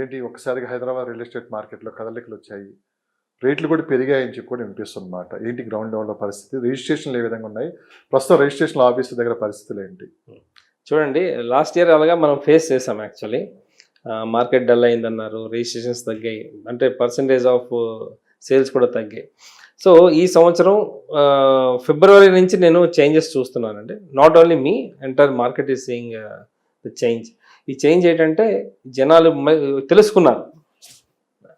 ఏంటి ఒక్కసారిగా Hyderabad real estate మార్కెట్లో కదలికలు వచ్చాయి, రేట్లు కూడా పెరిగాయని చెప్పి కూడా వినిపిస్తుందన్నమాట. ఏంటి గ్రౌండ్ లెవెల్లో పరిస్థితి, రిజిస్ట్రేషన్లు ఏ విధంగా ఉన్నాయి, ప్రస్తుతం రిజిస్ట్రేషన్ ఆఫీస్ దగ్గర పరిస్థితులు ఏంటి? చూడండి, లాస్ట్ ఇయర్ అలాగా మనం ఫేస్ చేసాం యాక్చువల్లీ. మార్కెట్ డల్ అయిందన్నారు, రిజిస్ట్రేషన్స్ తగ్గాయి, అంటే పర్సంటేజ్ ఆఫ్ సేల్స్ కూడా తగ్గాయి. సో ఈ సంవత్సరం ఫిబ్రవరి నుంచి నేను చేంజెస్ చూస్తున్నానండి. Not only me, entire market is seeing the change. ఈ చేంజ్ ఏంటంటే జనాలు తెలుసుకున్నారు,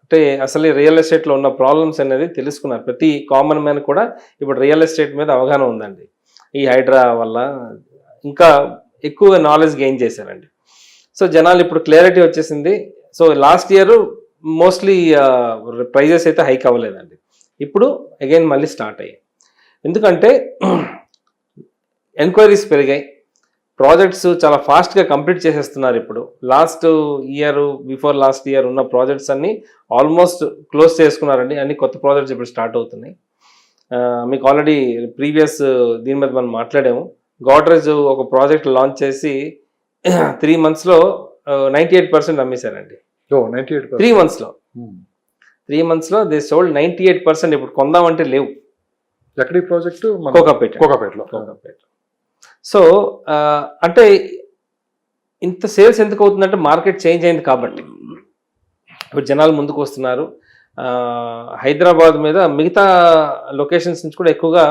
అంటే అసలు రియల్ ఎస్టేట్లో ఉన్న ప్రాబ్లమ్స్ అనేది తెలుసుకున్నారు. ప్రతి కామన్ మ్యాన్ కూడా ఇప్పుడు రియల్ ఎస్టేట్ మీద అవగాహన ఉందండి. ఈ హైడ్రా వల్ల ఇంకా ఎక్కువ నాలెడ్జ్ గెయిన్ చేశారండి. సో జనాలు ఇప్పుడు క్లారిటీ వచ్చేసింది. So last year mostly prices అయితే హైక్ అవ్వలేదండి. ఇప్పుడు అగైన్ మళ్ళీ స్టార్ట్ అయ్యాయి. ఎందుకంటే ఎంక్వైరీస్ పెరిగాయి, ప్రాజెక్ట్స్ చాలా ఫాస్ట్గా కంప్లీట్ చేసేస్తున్నారు. ఇప్పుడు last year, before last year ఉన్న ప్రాజెక్ట్స్ అన్నీ ఆల్మోస్ట్ క్లోజ్ చేసుకున్నారండి. అన్ని కొత్త ప్రాజెక్ట్స్ ఇప్పుడు స్టార్ట్ అవుతున్నాయి. మీకు ఆల్రెడీ ప్రీవియస్ దీని మీద మనం మాట్లాడాము. గోడ్రేజ్ ఒక ప్రాజెక్ట్ లాంచ్ చేసి 3 monthsలో 98% అమ్మేశారండి. 3 monthsలో 3 monthsలో దే సోల్డ్ 98%. ఇప్పుడు కొందామంటే లేవు. ఎక్కడి ప్రాజెక్టు? కోకాపేటలో. సో అంటే ఇంత సేల్స్ ఎందుకు అవుతుందంటే మార్కెట్ చేంజ్ అయింది కాబట్టి. ఇప్పుడు జనాలు ముందుకు వస్తున్నారు. హైదరాబాద్ మీద మిగతా లొకేషన్స్ నుంచి కూడా ఎక్కువగా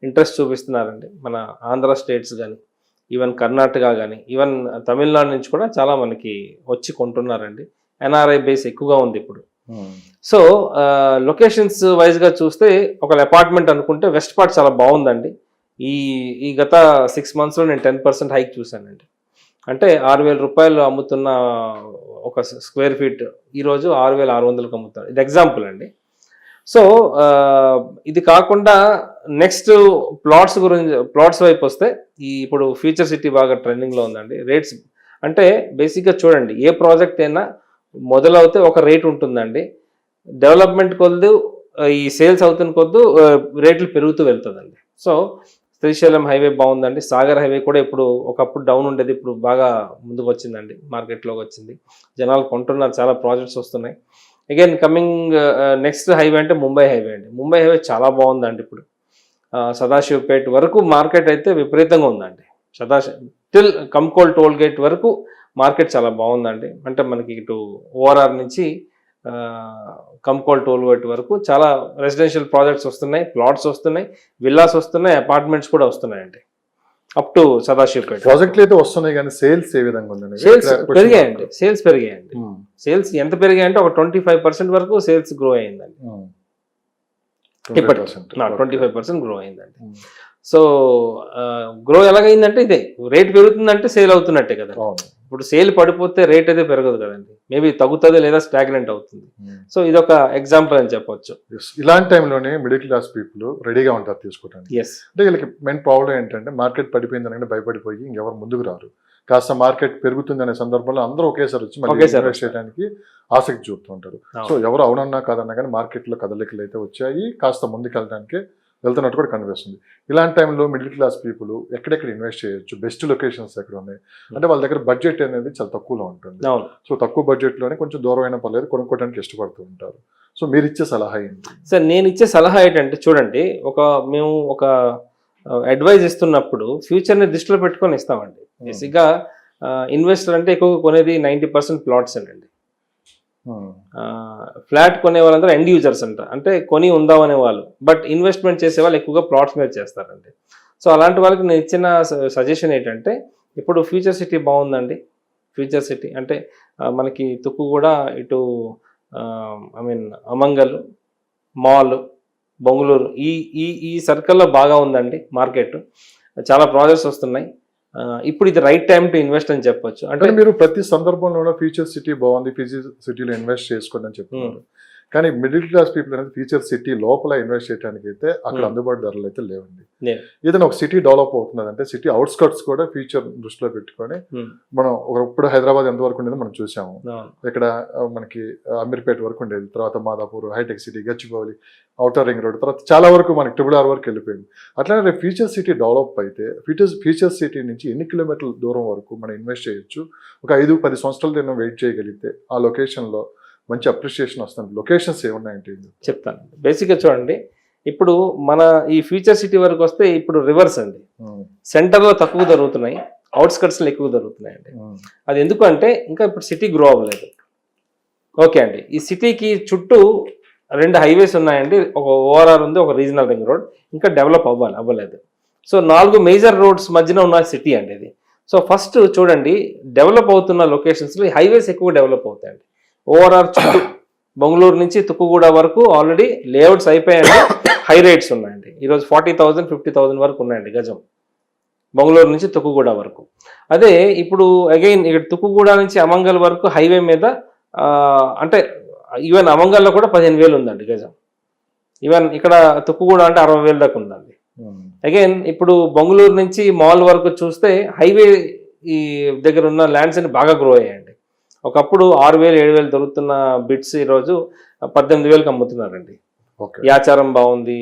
ఇంట్రెస్ట్ చూపిస్తున్నారండి. మన ఆంధ్ర స్టేట్స్ కానీ, ఈవెన్ కర్ణాటక కానీ, ఈవెన్ తమిళనాడు నుంచి కూడా చాలా మనకి వచ్చి కొంటున్నారండి. ఎన్ఆర్ఐ బేస్ ఎక్కువగా ఉంది ఇప్పుడు. సో లొకేషన్స్ వైజ్గా చూస్తే ఒక అపార్ట్మెంట్ అనుకుంటే వెస్ట్ పార్ట్ చాలా బాగుందండి. ఈ గత 6 monthsలో నేను 10% హైక్ చూశానండి. అంటే 6,000 రూపాయలు అమ్ముతున్న ఒక స్క్వేర్ ఫీట్ ఈరోజు 6,600కి అమ్ముతారు. ఇది ఎగ్జాంపుల్ అండి. సో ఇది కాకుండా నెక్స్ట్ ప్లాట్స్ వైపు వస్తే ఇప్పుడు ఫ్యూచర్ సిటీ బాగా ట్రెండింగ్లో ఉందండి. రేట్స్ అంటే బేసిక్గా చూడండి, ఏ ప్రాజెక్ట్ అయినా మొదలవుతే ఒక రేట్ ఉంటుందండి. డెవలప్మెంట్ కొద్దు ఈ సేల్స్ అవుతున్న కొద్దు రేట్లు పెరుగుతూ వెళ్తుందండి. సో శ్రీశైలం హైవే బాగుందండి. సాగర్ హైవే కూడా ఇప్పుడు ఒకప్పుడు డౌన్ ఉండేది, ఇప్పుడు బాగా ముందుకు వచ్చిందండి, మార్కెట్లోకి వచ్చింది. జనాలు కొంటున్నారు, చాలా ప్రాజెక్ట్స్ వస్తున్నాయి. అగైన్ కమింగ్ నెక్స్ట్ హైవే అంటే ముంబై హైవే అండి. ముంబై హైవే చాలా బాగుందండి. ఇప్పుడు సదాశివపేట వరకు మార్కెట్ అయితే విపరీతంగా ఉందండి. టిల్ కంకోల్ టోల్ గేట్ వరకు మార్కెట్ చాలా బాగుందండి. అంటే మనకి ఇటు ఓఆర్ఆర్ నుంచి కంకోల్ టోల్ గేట్ వరకు చాలా రెసిడెన్షియల్ ప్రాజెక్ట్స్ వస్తున్నాయి, ప్లాట్స్ వస్తున్నాయి, విల్లాస్ వస్తున్నాయి, అపార్ట్మెంట్స్ కూడా వస్తున్నాయండి. అప్ టు సదాశివపేట ప్రాజెక్టులు అయితే వస్తున్నాయి, కానీ సేల్స్ ఏ విధంగా ఉందండి? సేల్స్ పెరిగాయండి. సేల్స్ ఎంత పెరిగాయంటే ఒక 25% వరకు సేల్స్ గ్రో అయిందండి. 25% గ్రో అయిందండి. సో గ్రో ఎలాగైందంటే ఇదే, రేట్ పెరుగుతుందంటే సేల్ అవుతున్నట్టే కదా. ఇప్పుడు సేల్ పడిపోతే రేట్ అయితే పెరగదు కదండి, మేబీ తగ్గుతుంది లేదా స్టాగ్నెంట్ అవుతుంది. సో ఇది ఒక ఎగ్జాంపుల్ అని చెప్పొచ్చు. ఇలాంటి టైంలోనే మిడిల్ క్లాస్ పీపుల్ రెడీగా ఉంటారు తీసుకోవడానికి. అంటే వీళ్ళకి మెయిన్ ప్రాబ్లం ఏంటంటే మార్కెట్ పడిపోయిందని భయపడిపోయి ఇంకెవరు ముందుకు రారు. కాస్త మార్కెట్ పెరుగుతుందనే సందర్భంలో అందరూ ఒకేసారి వచ్చి ఇన్వెస్ట్ చేయడానికి ఆసక్తి చూపుతూ ఉంటారు. సో ఎవరు అవునన్నా కాదన్నా కానీ మార్కెట్లో కదలికలు అయితే వచ్చాయి, కాస్త ముందుకు వెళ్ళడానికి వెళ్తున్నట్టు కూడా కనిపిస్తుంది. ఇలాంటి టైంలో మిడిల్ క్లాస్ పీపుల్ ఎక్కడెక్కడ ఇన్వెస్ట్ చేయొచ్చు, బెస్ట్ లొకేషన్స్ ఎక్కడ ఉన్నాయి అంటే వాళ్ళ దగ్గర బడ్జెట్ అనేది చాలా తక్కువలో ఉంటుంది. సో తక్కువ బడ్జెట్లోనే కొంచెం దూరమైన పర్లేదు కొనుక్కోవడానికి ఇష్టపడుతూ ఉంటారు. సో మీరు ఇచ్చే సలహా ఏంటి? సార్ నేను ఇచ్చే సలహా ఏంటంటే చూడండి, మేము ఒక అడ్వైజ్ ఇస్తున్నప్పుడు ఫ్యూచర్ని దృష్టిలో పెట్టుకొని ఇస్తామండి. బేసిక్గా ఇన్వెస్టర్ అంటే ఎక్కువగా కొనేది 90% ప్లాట్స్ అండి. ఫ్లాట్ కొనే వాళ్ళందరూ ఎండ్ యూజర్స్ అంటారు, అంటే కొని ఉందామనే వాళ్ళు. బట్ ఇన్వెస్ట్మెంట్ చేసే వాళ్ళు ఎక్కువగా ప్లాట్స్ మీద చేస్తారండి. సో అలాంటి వాళ్ళకి నేను ఇచ్చిన సజెషన్ ఏంటంటే, ఇప్పుడు ఫ్యూచర్ సిటీ బాగుందండి. ఫ్యూచర్ సిటీ అంటే మనకి తుక్కు కూడా ఇటు అమంగల్ మాల్, బొంగళూరు ఈ సర్కిల్లో బాగా ఉందండి మార్కెట్. చాలా ప్రాజెక్ట్స్ వస్తున్నాయి. ఇప్పుడు ఇది రైట్ టైం టు ఇన్వెస్ట్ అని చెప్పొచ్చు. అంటే మీరు ప్రతి సందర్భంలో ఫ్యూచర్ సిటీ బాగుంది, ఫ్యూచర్ సిటీలో ఇన్వెస్ట్ చేసుకోండి అని చెప్తున్నారు. కానీ మిడిల్ క్లాస్ పీపుల్ అనేది ఫ్యూచర్ సిటీ లోపల ఇన్వెస్ట్ చేయడానికి అయితే అక్కడ అందుబాటు ధరలు అయితే లేవండి. ఏదైనా ఒక సిటీ డెవలప్ అవుతున్నదంటే సిటీ అవుట్స్కట్స్ కూడా ఫ్యూచర్ దృష్టిలో పెట్టుకొని మనం ఇప్పుడు హైదరాబాద్ ఎంత వరకు ఉండేది మనం చూసాము. ఇక్కడ మనకి అమీర్పేట వరకు ఉండేది, తర్వాత Madhapur, hitech city, Gachibowli, outer ring road, తర్వాత చాలా వరకు మనకి RRR వరకు వెళ్ళిపోయింది. అట్లానే రేపు ఫ్యూచర్ సిటీ డెవలప్ అయితే ఫ్యూచర్ సిటీ నుంచి ఎన్ని కిలోమీటర్ల దూరం వరకు మనం ఇన్వెస్ట్ చేయొచ్చు, ఒక 5-10 సంవత్సరాలు వెయిట్ చేయగలిగితే ఆ లొకేషన్లో మంచి అప్రిషియేషన్ వస్తుంది. లొకేషన్స్ ఏమున్నాయంటే చెప్తాను. బేసిక్గా చూడండి, ఇప్పుడు మన ఈ ఫ్యూచర్ సిటీ వరకు వస్తే ఇప్పుడు రివర్స్ అండి. సెంటర్లో తక్కువ జరుగుతున్నాయి, అవుట్స్కట్స్లో ఎక్కువ జరుగుతున్నాయండి. అది ఎందుకు అంటే ఇంకా ఇప్పుడు సిటీ గ్రో అవ్వలేదు. ఓకే అండి, ఈ సిటీకి చుట్టూ 2 హైవేస్ ఉన్నాయండి, ఒక ORR ఉంది, ఒక రీజనల్ రింగ్ రోడ్, ఇంకా డెవలప్ అవ్వలేదు. సో 4 మేజర్ రోడ్స్ మధ్యన ఉన్న సిటీ అండి ఇది. సో ఫస్ట్ చూడండి, డెవలప్ అవుతున్న లొకేషన్స్లో హైవేస్ ఎక్కువ డెవలప్ అవుతాయండి. ORR చుట్టూ బెంగళూరు నుంచి తుక్కుగూడ వరకు ఆల్రెడీ లేఅవుట్స్ అయిపోయాయండి, హై రేట్స్ ఉన్నాయండి. ఈరోజు 40,000, 50,000 వరకు ఉన్నాయండి గజం బెంగళూరు నుంచి తుక్కుగూడ వరకు. అదే ఇప్పుడు అగైన్ ఇక్కడ తుక్కుగూడ నుంచి అమంగల్ వరకు హైవే మీద అంటే ఈవెన్ అమంగల్లో కూడా 15,000 ఉందండి గజం. ఈవెన్ ఇక్కడ తుక్కుగూడ అంటే 60,000 దాకా ఉందండి. అగైన్ ఇప్పుడు బెంగళూరు నుంచి మాల్ వరకు చూస్తే హైవే ఈ దగ్గర ఉన్న ల్యాండ్స్ అని బాగా గ్రో అయ్యాయండి. ఒకప్పుడు 6,000, 7,000 దొరుకుతున్న బిట్స్ ఈరోజు 18,000కి అమ్ముతున్నారండి. యాచారం బాగుంది,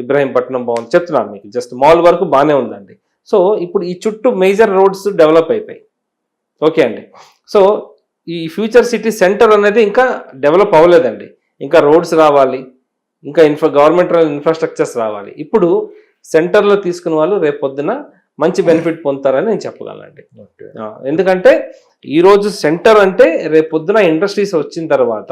ఇబ్రహీంపట్నం బాగుంది, చెప్తున్నాను మీకు. జస్ట్ మాల్ వరకు బాగానే ఉందండి. సో ఇప్పుడు ఈ చుట్టూ మేజర్ రోడ్స్ డెవలప్ అయిపోయి ఓకే అండి. సో ఈ ఫ్యూచర్ సిటీ సెంటర్ అనేది ఇంకా డెవలప్ అవ్వలేదండి. ఇంకా రోడ్స్ రావాలి, ఇంకా గవర్నమెంట్ ఇన్ఫ్రాస్ట్రక్చర్స్ రావాలి. ఇప్పుడు సెంటర్లో తీసుకున్న వాళ్ళు రేపు పొద్దున మంచి బెనిఫిట్ పొందుతారని నేను చెప్పగలనండి. ఎందుకంటే ఈరోజు సెంటర్ అంటే రేపు పొద్దున ఇండస్ట్రీస్ వచ్చిన తర్వాత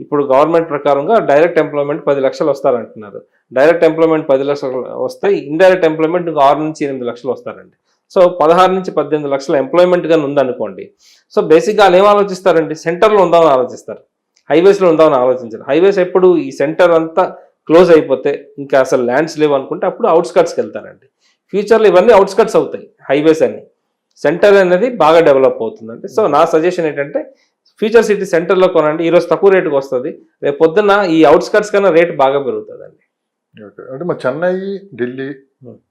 ఇప్పుడు గవర్నమెంట్ ప్రకారంగా డైరెక్ట్ ఎంప్లాయ్మెంట్ 10 లక్షలు వస్తారంటున్నారు. డైరెక్ట్ ఎంప్లాయ్మెంట్ 10 లక్షలు వస్తాయి, ఇండైరెక్ట్ ఎంప్లాయ్మెంట్ 6 నుంచి 8 లక్షలు వస్తారండి. సో 16 నుంచి 18 లక్షల ఎంప్లాయ్మెంట్ గానీ ఉందనుకోండి. సో బేసిక్గా వాళ్ళు ఏం ఆలోచిస్తారండి, సెంటర్లో ఉందామని ఆలోచిస్తారు, హైవేస్లో ఉందామని ఆలోచించారు. హైవేస్ ఎప్పుడు ఈ సెంటర్ అంతా క్లోజ్ అయిపోతే ఇంకా అసలు ల్యాండ్స్ లేవు అనుకుంటే అప్పుడు అవుట్స్కట్స్కి వెళ్తారండి. ఫ్యూచర్లో ఇవన్నీ అవుట్స్కట్స్ అవుతాయి, హైవేస్ అన్ని. సెంటర్ అనేది బాగా డెవలప్ అవుతుందండి. సో నా సజెషన్ ఏంటంటే ఫ్యూచర్ సిటీ సెంటర్లో కొనండి. ఈరోజు తక్కువ రేటుకి వస్తుంది, రేపు పొద్దున్న ఈ అవుట్స్కట్స్ కన్నా రేట్ బాగా పెరుగుతుందండి. అంటే మా చెన్నై, ఢిల్లీ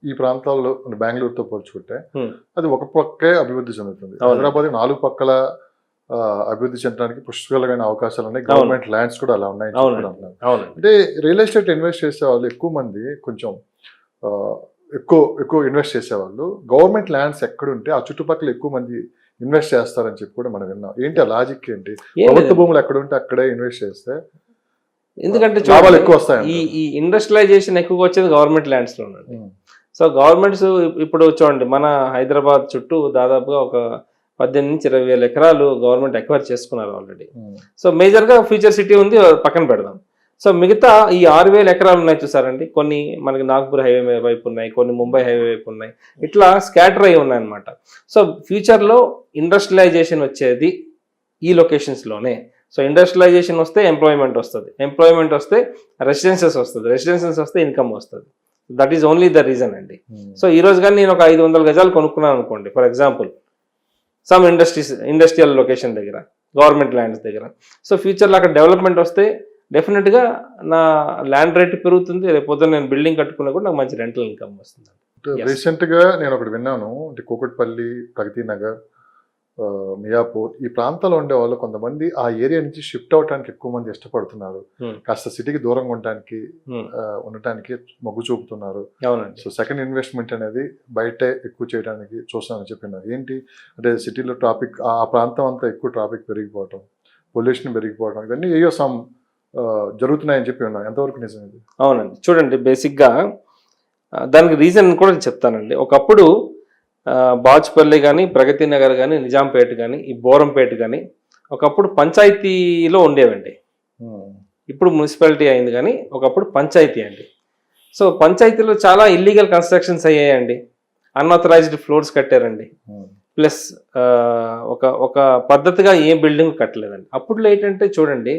ఈ ప్రాంతాల్లో బెంగళూరుతో పోల్చుకుంటే అది ఒక పక్కే అభివృద్ధి చెందుతుంది. హైదరాబాద్ 4 పక్కల అభివృద్ధి చెందడానికి పుష్కలమైన అవకాశాలు ఉన్నాయి. గవర్నమెంట్ ల్యాండ్స్ కూడా అలా ఉన్నాయి. అంటే రియల్ ఎస్టేట్ ఇన్వెస్ట్ చేసే వాళ్ళు ఎక్కువ మంది కొంచెం ఎక్కువ ఇన్వెస్ట్ చేసేవాళ్ళు గవర్నమెంట్ ల్యాండ్స్ ఎక్కడుంటే ఆ చుట్టుపక్కల ఎక్కువ మంది ఇన్వెస్ట్ చేస్తారని చెప్పి కూడా మనం విన్నాం. ఏంటి ఆ లాజిక్ ఏంటి? ప్రభుత్వ భూములు ఎక్కడుంటే అక్కడే ఇన్వెస్ట్ చేస్తే ఎందుకంటే లాభాలు ఎక్కువ వస్తాయి. ఈ ఇండస్ట్రియలైజేషన్ ఎక్కువగా వచ్చేది గవర్నమెంట్ ల్యాండ్స్ లో ఉన్నది. సో గవర్నమెంట్స్ ఇప్పుడు చూడండి, మన హైదరాబాద్ చుట్టూ దాదాపుగా ఒక 18 నుంచి 20,000 ఎకరాలు గవర్నమెంట్ ఎక్వైర్ చేసుకున్నారు ఆల్రెడీ. సో మేజర్ గా ఫ్యూచర్ సిటీ ఉంది, పక్కన పెడదాం. సో మిగతా ఈ 6,000 ఎకరాలు ఉన్నాయి చూసారండి, కొన్ని మనకి నాగ్పూర్ హైవే వైపు ఉన్నాయి, కొన్ని ముంబై హైవే వైపు ఉన్నాయి, ఇట్లా స్కాటర్ అయి ఉన్నాయి అనమాట. సో ఫ్యూచర్లో ఇండస్ట్రియలైజేషన్ వచ్చేది ఈ లొకేషన్స్లోనే. సో ఇండస్ట్రియలైజేషన్ వస్తే ఎంప్లాయ్మెంట్ వస్తుంది, ఎంప్లాయ్మెంట్ వస్తే రెసిడెన్సెస్ వస్తుంది, రెసిడెన్సెస్ వస్తే ఇన్కమ్ వస్తుంది. That is only the reason అండి. సో ఈ రోజు కానీ నేను ఒక 500 గజాలు కొనుక్కున్నాను అనుకోండి, for example some industrial location దగ్గర, గవర్నమెంట్ ల్యాండ్స్ దగ్గర. సో ఫ్యూచర్లో అక్కడ డెవలప్మెంట్ వస్తే డెఫినెట్గా నా ల్యాండ్ రేట్ పెరుగుతుంది, రేపు పొద్దున్న నేను బిల్డింగ్ కట్టుకున్నా కూడా నాకు మంచి రెంటల్ ఇన్కమ్ వస్తుంది. రీసెంట్గా నేను ఒకటి విన్నాను, అంటే కూకట్పల్లి, ప్రగతి నగర్, మియాపూర్ ఈ ప్రాంతాల్లో ఉండే వాళ్ళు కొంతమంది ఆ ఏరియా నుంచి షిఫ్ట్ అవడానికి ఎక్కువ మంది ఇష్టపడుతున్నారు. కాస్త సిటీకి దూరంగా ఉండటానికి మొగ్గు చూపుతున్నారు. సో సెకండ్ ఇన్వెస్ట్మెంట్ అనేది బయటే ఎక్కువ చేయడానికి చూస్తానని చెప్పినారు. ఏంటి అంటే సిటీలో ట్రాఫిక్, ఆ ప్రాంతం అంతా ఎక్కువ ట్రాఫిక్ పెరిగిపోవటం, పొల్యూషన్ పెరిగిపోవడం, ఇవన్నీ ఏయో సమ్ జరుగుతున్నాయని చెప్పి ఉన్నాం. ఎంతవరకు నిజం ఇది? అవునండి, చూడండి బేసిక్గా దానికి రీజన్ కూడా చెప్తానండి. ఒకప్పుడు బాచ్పల్లి కానీ, ప్రగతి నగర్ కానీ, నిజాంపేట కానీ, ఈ బోరంపేట కానీ ఒకప్పుడు పంచాయతీలో ఉండేవండి. ఇప్పుడు మున్సిపాలిటీ అయింది, కానీ ఒకప్పుడు పంచాయతీ అండి. సో పంచాయతీలో చాలా ఇల్లీగల్ కన్స్ట్రక్షన్స్ అయ్యాయండి, అన్ఆథరైజ్డ్ ఫ్లోర్స్ కట్టారండి, ప్లస్ ఒక పద్ధతిగా ఏ బిల్డింగ్ కట్టలేదండి. అప్పుడులో ఏంటంటే చూడండి,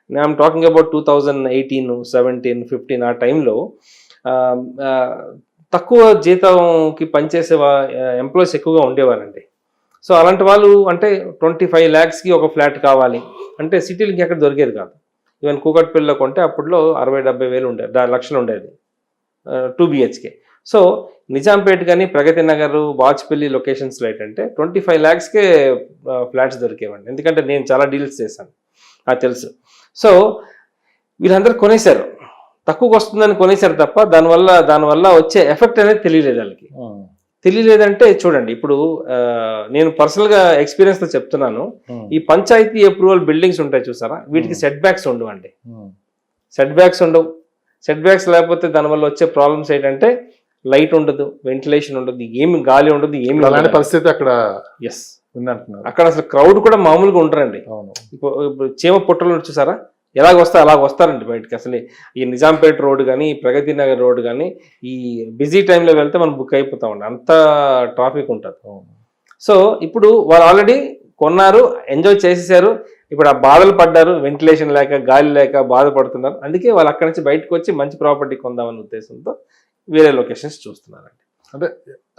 ఐఎమ్ టాకింగ్ అబౌట్ 2018, 17, 15 ఆ టైంలో తక్కువ జీతంకి పనిచేసే ఎంప్లాయీస్ ఎక్కువగా ఉండేవారండి. సో అలాంటి వాళ్ళు అంటే 25 lakhsకి ఒక ఫ్లాట్ కావాలి అంటే సిటీలకి ఎక్కడ దొరికేది కాదు. ఈవెన్ కూకట్పల్లిలో కొంటే అప్పుడులో 60-70 ఉండేది, లక్షలు ఉండేది 2 BHK. సో నిజాంపేట కానీ ప్రగతి నగర్ వాజ్పల్లి లొకేషన్స్లో ఏంటంటే 25 lakhsకే ఫ్లాట్స్ దొరికేవండి. ఎందుకంటే నేను చాలా డీల్స్ చేశాను, నాకు తెలుసు. సో వీళ్ళందరూ కొనేశారు, తక్కువకి వస్తుందని కొనేశారు తప్ప దానివల్ల వచ్చే ఎఫెక్ట్ అనేది తెలియలేదు వాళ్ళకి. తెలియలేదంటే చూడండి, ఇప్పుడు నేను పర్సనల్గా ఎక్స్పీరియన్స్తో చెప్తున్నాను, ఈ పంచాయతీ అప్రూవల్ బిల్డింగ్స్ ఉంటాయి చూసారా, వీటికి సెట్ బ్యాక్స్ ఉండవండి. సెట్ బ్యాక్స్ ఉండవు. సెట్ బ్యాక్స్ లేకపోతే దానివల్ల వచ్చే ప్రాబ్లమ్స్ ఏంటంటే లైట్ ఉండదు, వెంటిలేషన్ ఉండదు, ఏమి గాలి ఉండదు, ఏమి పరిస్థితి అక్కడ. ఎస్, అక్కడ అసలు క్రౌడ్ కూడా మామూలుగా ఉంటారండి. ఇప్పుడు చీమ పుట్టలు చూసారా, ఎలాగ వస్తారండి బయటకి. అసలు ఈ నిజాంపేట రోడ్ కానీ ప్రగతి నగర్ రోడ్ కానీ ఈ బిజీ టైంలో వెళ్తే మనం బుక్ అయిపోతామండి, అంత ట్రాఫిక్ ఉంటుంది. సో ఇప్పుడు వాళ్ళు ఆల్రెడీ కొన్నారు, ఎంజాయ్ చేసేసారు, ఇప్పుడు ఆ బాధలు పడ్డారు, వెంటిలేషన్ లేక గాలి లేక బాధపడుతున్నారు. అందుకే వాళ్ళు అక్కడి నుంచి బయటకు వచ్చి మంచి ప్రాపర్టీ కొందామనే ఉద్దేశంతో వేరే లొకేషన్స్ చూస్తున్నారండి. అంటే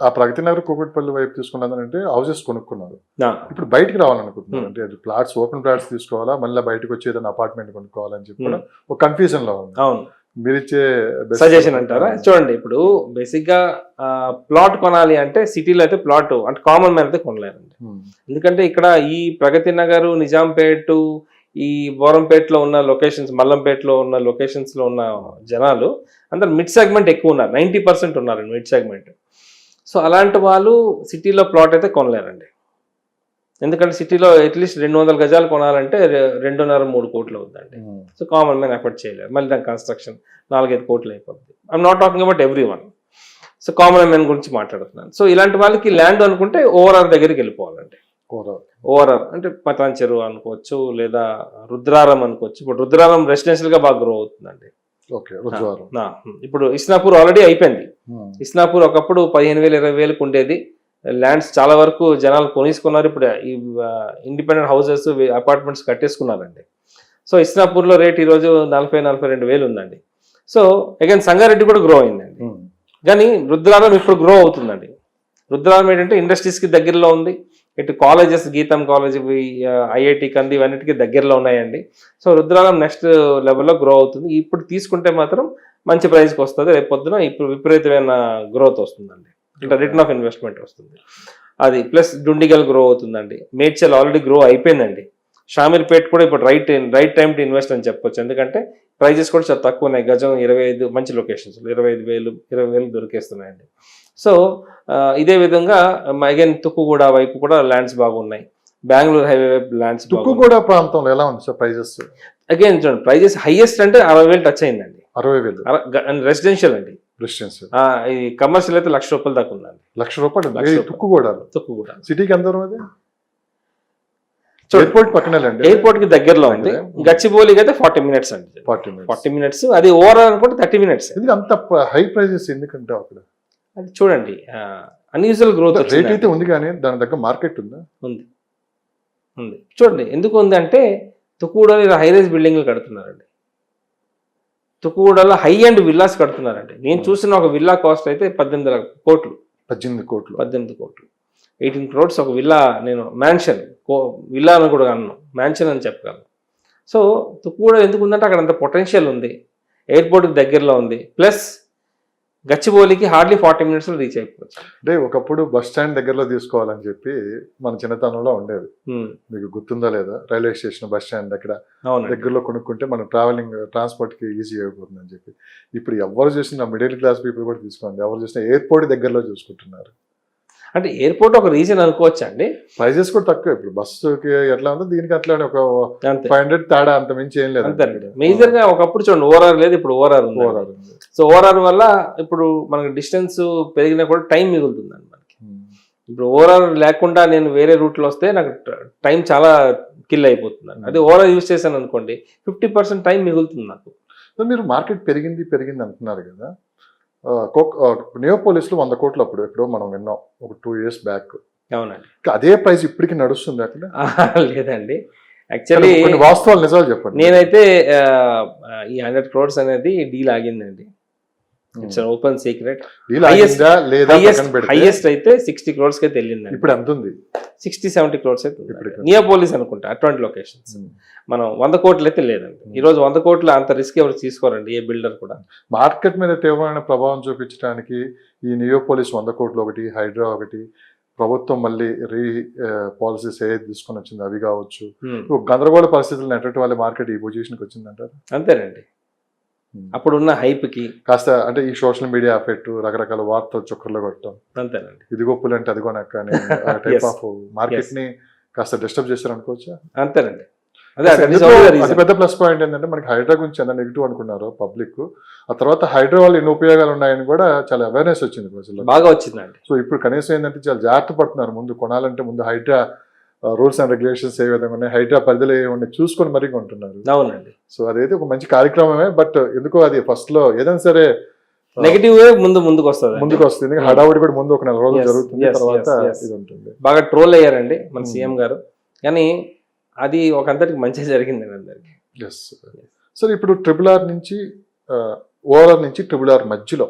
ఆ ప్రగతి నగర్ కూకట్పల్లి వైపు తీసుకున్నారంటే హౌసెస్ కొనుక్కున్నారు, ఇప్పుడు బయటికి రావాలనుకుంటున్నారు. అంటే అది ఫ్లాట్స్, ఓపెన్ ఫ్లాట్స్ తీసుకోవాలా, మళ్ళీ బయటకు వచ్చి ఏదైనా అపార్ట్మెంట్ కొనుక్కోవాలని చెప్పి కూడా ఒక కన్ఫ్యూజన్ లో ఉంది. అవును, మీరు ఇచ్చే సజెషన్ అంటారా? చూడండి, ఇప్పుడు బేసిక్ గా ప్లాట్ కొనాలి అంటే సిటీలో అయితే ప్లాట్ అంటే కామన్ మ్యాన్ అయితే కొనలేరండి. ఎందుకంటే ఇక్కడ ఈ ప్రగతి నగర్, నిజాంపేట, ఈ బోరంపేటలో ఉన్న లొకేషన్స్, మల్లంపేటలో ఉన్న లొకేషన్స్ లో ఉన్న జనాలు అందరు మిడ్ సెగ్మెంట్ ఎక్కువ ఉన్నారు, 90% ఉన్నారండి మిడ్ సెగ్మెంట్. సో అలాంటి వాళ్ళు సిటీలో ప్లాట్ అయితే కొనలేరండి. ఎందుకంటే సిటీలో అట్లీస్ట్ 200 గజాలు కొనాలంటే 2.5-3 కోట్లు అవుతుందండి. సో కామన్ మ్యాన్ ఎఫర్ట్ చేయలేరు, మళ్ళీ దాని కన్స్ట్రక్షన్ 4-5 కోట్లు అయిపోతుంది. I'm not talking about every one, so common man గురించి మాట్లాడుతున్నాను. సో ఇలాంటి వాళ్ళకి ల్యాండ్ అనుకుంటే ఓఆర్ఆర్ దగ్గరికి వెళ్ళిపోవాలండి. ఓఆర్ఆర్ అంటే పటాన్ చెరువు అనుకోవచ్చు, లేదా రుద్రారం అనుకోవచ్చు. ఇప్పుడు రుద్రారం రెసిడెన్షియల్ గా బాగా గ్రో అవుతుందండి. ఇప్పుడు ఇస్నాపూర్ ఆల్రెడీ అయిపోయింది. ఇస్నాపూర్ ఒకప్పుడు 15,000-20,000 ఉండేది. ల్యాండ్స్ చాలా వరకు జనాలు కొనేసుకున్నారు. ఇప్పుడు ఈ ఇండిపెండెంట్ హౌసెస్, అపార్ట్మెంట్స్ కట్టేసుకున్నారండి. సో ఇస్నాపూర్లో రేట్ ఈరోజు 40,000-42,000 ఉందండి. సో అగైన్ సంగారెడ్డి కూడా గ్రో అయిందండి. కానీ రుద్రారం ఇప్పుడు గ్రో అవుతుందండి. రుద్రారం ఏంటంటే ఇండస్ట్రీస్కి దగ్గరలో ఉంది, ఇటు కాలేజెస్, గీతం కాలేజ్, ఐఐటి కంది ఇవన్నిటికీ దగ్గరలో ఉన్నాయండి. సో రుద్రారం నెక్స్ట్ లెవెల్లో గ్రో అవుతుంది. ఇప్పుడు తీసుకుంటే మాత్రం మంచి ప్రైస్కి వస్తుంది. రేపు పొద్దున ఇప్పుడు విపరీతమైన గ్రోత్ వస్తుందండి, ఇట్లా రిటర్న్ ఆఫ్ ఇన్వెస్ట్మెంట్ వస్తుంది. అది ప్లస్ డుండిగల్ గ్రో అవుతుందండి. మేడ్చల్ ఆల్రెడీ గ్రో అయిపోయిందండి. షామీర్పేట్ కూడా ఇప్పుడు రైట్ టైం టు ఇన్వెస్ట్ అని చెప్పొచ్చు. ఎందుకంటే ప్రైజెస్ కూడా చాలా తక్కువ ఉన్నాయి. గజం 25, మంచి లొకేషన్స్ 25,000 దొరికేస్తున్నాయండి. సో ఇదే విధంగా అగైన్ తుక్కుగూడ వైపు కూడా ల్యాండ్స్ బాగున్నాయి. బెంగళూరు హైవే వైపు ల్యాండ్స్. తుక్కుగూడ ప్రాంతంలో ఎలా ఉంది సార్ ప్రైజెస్? అగైన్ చూడండి, ప్రైజెస్ హైయెస్ట్ అంటే 60,000 టచ్ అయిందండి. 60,000 రెసిడెన్షియల్ అండి. ఈ కమర్షియల్ అయితే ₹1,00,000 దాకా ఉందండి. ₹1,00,000 తుక్కుగూడ సిటీకి ఎంత దూరం? అది ఎయిర్పోర్ట్ పక్కనే, ఎయిర్పోర్ట్ కి దగ్గరలో ఉంది. గచ్చిబౌలికి అయితే 40 minutes అండి. 40 minutes. అది ఓవరాల్ అనుకుంటే 30 minutes. అంత హై ప్రైజెస్ ఎందుకంటే అక్కడ అది చూడండి, అన్యూజువల్ గ్రోత్ రేట్ అయితే ఉంది, కానీ దాని దగ్గర మార్కెట్ ఉందా? ఉంది. చూడండి ఎందుకు ఉంది అంటే తుక్కుగూడలో ఇలా హై రైజ్ బిల్డింగ్లు కడుతున్నారండి. తుక్కుగూడలో హై అండ్ విల్లాస్ కడుతున్నారండి. నేను చూసిన ఒక విల్లా కాస్ట్ అయితే 18 కోట్లు. 18 కోట్లు 18 crores ఒక విల్లా. నేను మ్యాన్షన్, విల్లా అని కూడా అన్నాను, మ్యాన్షన్ అని చెప్పగలను. సో తుక్కుగూడ ఎందుకు ఉందంటే అక్కడ అంత పొటెన్షియల్ ఉంది, ఎయిర్పోర్ట్కి దగ్గరలో ఉంది, ప్లస్ గచ్చిబౌలికి హార్డ్లీ 40 minutes రీచ్ అయిపోవచ్చు. అంటే ఒకప్పుడు బస్ స్టాండ్ దగ్గరలో తీసుకోవాలని చెప్పి మన చిన్నతనంలో ఉండేది, మీకు గుర్తుందా లేదా? రైల్వే స్టేషన్, బస్ స్టాండ్ దగ్గర దగ్గరలో కొనుక్కుంటే మనం ట్రాన్స్పోర్ట్ కి ఈజీ అయిపోతుంది అని చెప్పి. ఇప్పుడు ఎవరు చూసినా మిడిల్ క్లాస్ పీపుల్ కూడా తీసుకోండి, ఎవరు చూసినా ఎయిర్పోర్ట్ దగ్గరలో చూసుకుంటున్నారు. అంటే ఎయిర్పోర్ట్ ఒక రీజన్ అనుకోవచ్చా అండి? ప్రైజెస్ కూడా తక్కువ. ఇప్పుడు బస్సుకి ఎట్లా ఉందో దీనికి అట్లానే ఒక 500 తేడా, అంత మించి ఏం లేదు. అంతే. మేజర్ గా ఒకప్పుడు చూడండి ఓఆర్ఆర్ లేదు, ఇప్పుడు ఓఆర్ఆర్ ఉంది. సో ఓఆర్ఆర్ వల్ల ఇప్పుడు మనకి డిస్టెన్స్ పెరిగినా కూడా టైం మిగులుతుందండి మనకి. ఇప్పుడు ఓఆర్ఆర్ లేకుండా నేను వేరే రూట్లో వస్తే నాకు టైం చాలా కిల్ అయిపోతుందండి. అదే ఓఆర్ఆర్ యూజ్ చేశాను అనుకోండి 50% టైం మిగులుతుంది నాకు. మీరు మార్కెట్ పెరిగింది అంటున్నారు కదా, నియోపోలిస్లో 100 కోట్లు అప్పుడు ఎప్పుడో మనం విన్నాం, ఒక 2 years బ్యాక్. అవునండి. అదే ప్రైస్ ఇప్పటికి నడుస్తుంది అక్కడ? లేదండి, యాక్చువల్లీ వాస్తవాలు నిజాలు చెప్పండి. నేనైతే ఈ 100 crores అనేది డీల్ ఆగిందండి. It's open secret. డీల్ అయిందా లేదా పక్కన పెడితే హైయెస్ట్ అయితే 60 crores కి అయితే వెళ్ళిందండి. ఇప్పుడు ఎంత ఉంది? 60-70 crores అయితే ఇప్పుడు నియోపోలిస్ అనుకుంటా అటువంటి లొకేషన్స్. మనం 100 కోట్లు అయితే లేదండి ఈ రోజు. 100 కోట్లు అంత రిస్క్ ఎవరు తీసుకోరండి, ఏ బిల్డర్ కూడా. మార్కెట్ మీద తీవ్రమైన ప్రభావం చూపించడానికి ఈ నియోపోలిస్ 100 కోట్లు ఒకటి, హైడ్రా ఒకటి, ప్రభుత్వం మళ్ళీ పాలసీస్ ఏది తీసుకొని వచ్చింది అవి కావచ్చు, గందరగోళ పరిస్థితులు నెట్టడం వల్ల మార్కెట్ ఈ పొజిషన్కి వచ్చిందంటారు. అంతేనండి. అప్పుడున్న హైప్ కి కాస్త అంటే ఈ సోషల్ మీడియా ఎఫెక్ట్, రకరకాల వార్తలు చొక్కర్లో కొట్టడం, అంతేనండి, ఇదిగో పుల్ అంటే అదిగో నక్క అనే టైప్ ఆఫ్ మార్కెట్ ని కాస్త డిస్టర్బ్ చేశారు అనుకోవచ్చా? అంతేనండి. అతి పెద్ద ప్లస్ పాయింట్ ఏంటంటే మనకి హైడ్రా గురించి ఎంత నెగిటివ్ అనుకున్నారు పబ్లిక్, ఆ తర్వాత హైడ్రా వల్ల ఎన్ని ఉపయోగాలు ఉన్నాయని కూడా చాలా అవేర్నెస్ వచ్చింది ప్రజల్లో, బాగా వచ్చిందండి. సో ఇప్పుడు కనీసం ఏంటంటే చాలా జాగ్రత్త పడుతున్నారు. ముందు కొనాలంటే ముందు హైడ్రా రూల్స్ అండ్ రెగ్యులేషన్స్ ఏ విధంగా ఉన్నాయి, హైడ్రా పరిధిలో ఏమన్నా చూసుకొని మరీ కొంటున్నారు. అవునండి. సో అదైతే ఒక మంచి కార్యక్రమమే. బట్ ఎందుకో అది ఫస్ట్ లో ఏదైనా సరే నెగిటివ్ ముందుకు వస్తుంది. హడావుడి కూడా ముందు ఒక 4 రోజులు జరుగుతుంది, తర్వాత ఇది ఉంటుంది. బాగా ట్రోల్ అయ్యారండి మన సీఎం గారు, కానీ అది ఒక అంతటికి మంచి జరిగింది అందరికి. సార్ ఇప్పుడు RRR నుంచి ORR నుంచి RRR మధ్యలో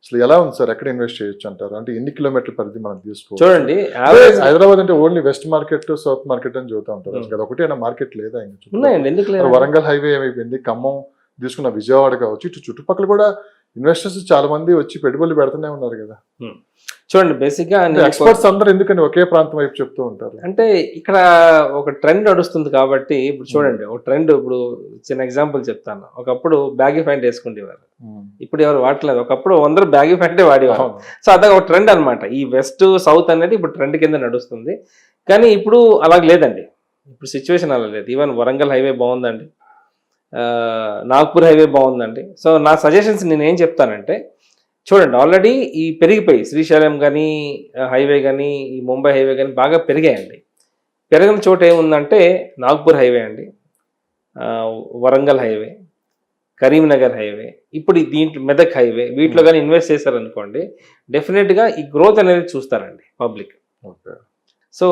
అసలు ఎలా ఉంది సార్? ఎక్కడ ఇన్వెస్ట్ చేయొచ్చు అంటారు? అంటే ఎన్ని కిలోమీటర్ల పరిధి మనం తీసుకోవచ్చు? చూడండి, హైదరాబాద్ అంటే only west market, south market అని చూస్తూ ఉంటారు. అసలు ఒకటేనా మార్కెట్ లేదా? ఉన్నాయండి, ఎందుకు లేదు? వరంగల్ హైవే ఏమైపోయింది, ఖమ్మం తీసుకున్న విజయవాడ కావచ్చు, ఇటు చుట్టుపక్కల కూడా ఇన్వెస్టర్స్ చాలా మంది వచ్చి పెట్టుబడులు పెడుతూనే ఉన్నారు కదా. చూడండి, బేసిక్ గా ఎక్స్పర్ట్స్ అందరూ ఎందుకని ఒకే ప్రాంతం వైపు చెప్తూ ఉంటారు అంటే ఇక్కడ ఒక ట్రెండ్ నడుస్తుంది కాబట్టి. ఇప్పుడు చూడండి, ఒక ట్రెండ్, ఇప్పుడు చిన్న ఎగ్జాంపుల్ చెప్తాను. ఒకప్పుడు బ్యాగీ ప్యాంట్ వేసుకునేవారు, ఇప్పుడు ఎవరు వాడలేదు. ఒకప్పుడు అందరూ బ్యాగీ ప్యాంటే వాడేవారు. సో అదొక ఒక ట్రెండ్ అనమాట. ఈ వెస్ట్ సౌత్ అనేది ఇప్పుడు ట్రెండ్ కింద నడుస్తుంది. కానీ ఇప్పుడు అలా లేదండి, ఇప్పుడు సిచ్యువేషన్ అలా లేదు. ఈవెన్ వరంగల్ హైవే బాగుందండి, నాగ్పూర్ హైవే బాగుందండి. సో నా సజెషన్స్ నేను ఏం చెప్తానంటే, చూడండి, ఆల్రెడీ ఈ పెరిగిపోయి శ్రీశైలం కానీ హైవే కానీ ఈ ముంబై హైవే కానీ బాగా పెరిగాయండి. పెరిగిన చోట ఏముందంటే నాగ్పూర్ హైవే అండి, వరంగల్ హైవే, కరీంనగర్ హైవే, ఇప్పుడు దీంట్లో మెదక్ హైవే, వీటిలో కానీ ఇన్వెస్ట్ చేశారనుకోండి, డెఫినెట్గా ఈ గ్రోత్ అనేది చూస్తారండి పబ్లిక్. సో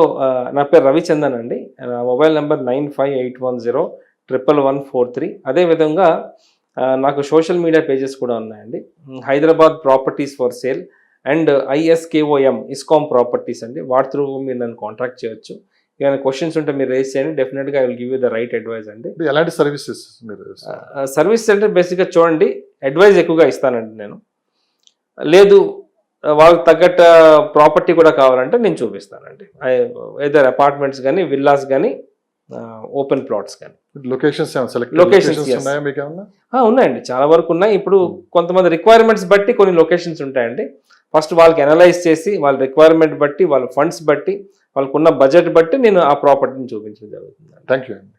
నా పేరు రవిచందన్ అండి, నా మొబైల్ నెంబర్ 9581011143. అదేవిధంగా నాకు సోషల్ మీడియా పేజెస్ కూడా ఉన్నాయండి. Hyderabad properties for sale and ISKOM ISKOM properties అండి. వాటి త్రూ మీరు నన్ను కాంటాక్ట్ చేయొచ్చు. ఏమైనా క్వశ్చన్స్ ఉంటే మీరు రేస్ చేయండి, డెఫినెట్గా I will give you the right advice అండి. ఎలాంటి సర్వీసెస్? సర్వీస్ అంటే బేసిక్గా చూడండి, అడ్వైజ్ ఎక్కువగా ఇస్తానండి నేను. లేదు వాళ్ళకి తగ్గట్టు ప్రాపర్టీ కూడా కావాలంటే నేను చూపిస్తానండి. ఏదర్ అపార్ట్మెంట్స్ కానీ, విల్లాస్ కానీ, ఓపెన్ ప్లాట్స్ కానీ. లొకేషన్స్ ఉన్నాయండి, చాలా వరకు ఉన్నాయి. ఇప్పుడు కొంతమంది రిక్వైర్మెంట్స్ బట్టి కొన్ని లొకేషన్స్ ఉంటాయండి. ఫస్ట్ వాళ్ళకి అనలైజ్ చేసి, వాళ్ళ రిక్వైర్మెంట్ బట్టి, వాళ్ళ ఫండ్స్ బట్టి, వాళ్ళకున్న బడ్జెట్ బట్టి నేను ఆ ప్రాపర్టీని చూపించడం జరుగుతుంది. థ్యాంక్ యూ అండి.